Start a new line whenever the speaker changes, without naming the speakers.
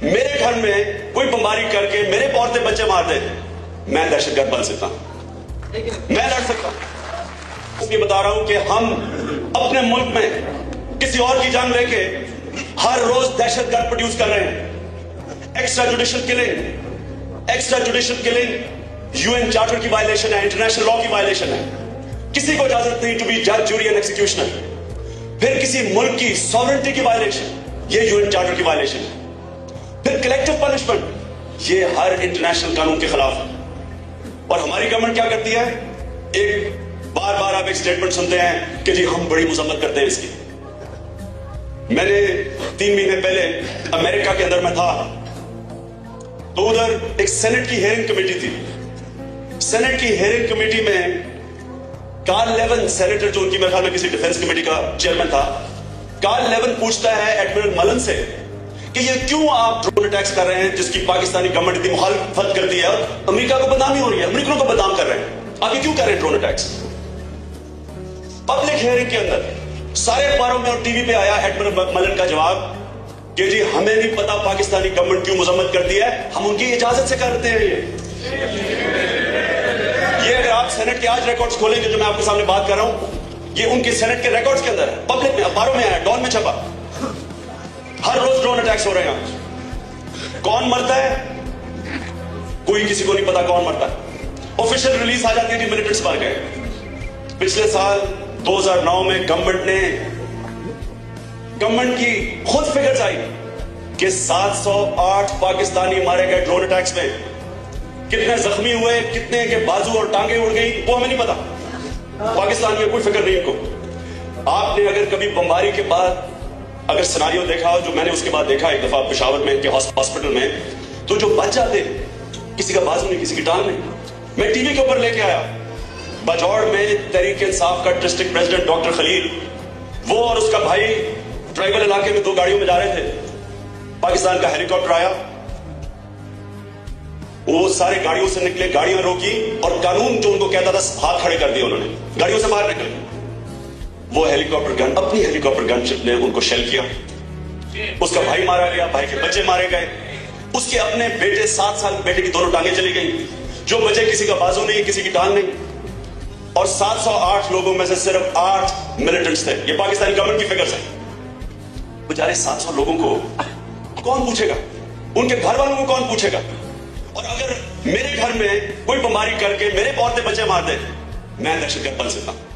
मेरे घर में कोई बमबारी करके मेरे औरतें बच्चे मार दे, मैं दहशतगर्द बन सकता हूं, मैं लड़ सकता हूं। इसलिए बता रहा हूं कि हम अपने मुल्क में किसी और की जान लेके हर रोज दहशतगर्द प्रोड्यूस कर रहे हैं। Extra judicial killing UN charter की वायलेशन है, इंटरनेशनल लॉ की वायलेशन है। किसी को इजाजत नहीं टू बी जज, जूरी एंड एक्सिक्यूशनर। फिर किसी मुल्क की सॉवरेंटी की वायलेशन, ये यूएन चार्टर की वायलेशन है। फिर कलेक्टिव पनिशमेंट, ये हर इंटरनेशनल कानून के खिलाफ है। और हमारी गवर्नमेंट क्या करती है, एक बार आप एक स्टेटमेंट सुनते हैं कि जी हम बड़ी मजम्मत करते हैं इसकी। मैंने 3 महीने पहले अमेरिका के अंदर मैं था, तो उधर एक सेनेट की हेयरिंग कमेटी थी। सेनेट की हेयरिंग कमेटी में कार्ल लेवन सेनेटर, जो उनकी मेरे ख्याल में किसी डिफेंस कमेटी का चेयरमैन था, कार्ल लेवन पूछता है एडमिरल मलन से कि ये क्यों आप ड्रोन अटैक्स कर रहे हैं जिसकी पाकिस्तानी गवर्नमेंट इतनी मुखालफत करती है, अमेरिका को बदनामी हो रही है, अमेरिकनों को बदनाम कर रहे हैं, आप ये क्यों कर रहे हैं ड्रोन अटैक्स। पब्लिक हियरिंग के अंदर सारे अखबारों में और टीवी पे आया एडमिरल मलन का जवाब कि जी हमें नहीं पता पाकिस्तानी गवर्नमेंट क्यों मजम्मत करती है, हम उनकी इजाजत से करते हैं। ये अगर आप सेनेट के आज रिकॉर्ड्स खोलेंगे जो मैं आपके सामने बात कर रहा हूं, ये उनके सेनेट के रिकॉर्ड्स के अंदर है, पब्लिक में, अखबारों में आया, डॉन में छपा। हर रोज ड्रोन अटैक्स हो रहे हैं। कौन मरता है, कोई किसी को नहीं पता कौन मरता है। ऑफिशियल रिलीज आ जाती है कि मिलिटेंट्स मर गए। पिछले साल 2009 में गवर्नमेंट की खुद फिगर्स आई कि 708 पाकिस्तानी मारे गए ड्रोन अटैक्स में। कितने जख्मी हुए, कितने के बाजू और टांगे उड़ गई, वो हमें नहीं पता। पाकिस्तान में कोई फिक्र नहीं इनको। आपने अगर कभी बमबारी के बाद अगर सिनारियो देखा हो, जो मैंने उसके बाद देखा एक दफा पेशावर में के हॉस्पिटल में, तो जो बच जाते, किसी का बाजू नहीं, किसी की टांग नहीं। मैं टीवी के ऊपर लेके आया, बजौड़ में तहरीक इंसाफ का डिस्ट्रिक्ट प्रेसिडेंट डॉक्टर खलील, वो और उसका भाई ट्राइबल इलाके में 2 गाड़ियों में जा रहे थे। पाकिस्तान का हेलीकॉप्टर आया, वो सारे गाड़ियों से निकले, गाड़ियां रोकी और कानून जो उनको कहता था हाथ खड़े कर दिए उन्होंने, गाड़ियों से बाहर निकले। वो हेलीकॉप्टर गन, अपनी हेलीकॉप्टर गनशिप ने उनको शेल किया। उसका भाई मारा गया, भाई के बच्चे मारे गए, उसके अपने बेटे 7 साल बेटे की दोनों टांगे चली गई। जो बचे, किसी का बाजू नहीं, किसी की टांग नहीं। और 708 लोगों में से सिर्फ 8 मिलिटेंट्स थे। ये पाकिस्तानी गवर्नमेंट की फिगर्स है। बेचारे 700 लोगों को कौन पूछेगा, उनके घर वालों को कौन पूछेगा। और अगर मेरे घर में कोई बमबारी करके मेरे औरतें बच्चे मार दे, मैं दहशतगर्द बन सकता हूं।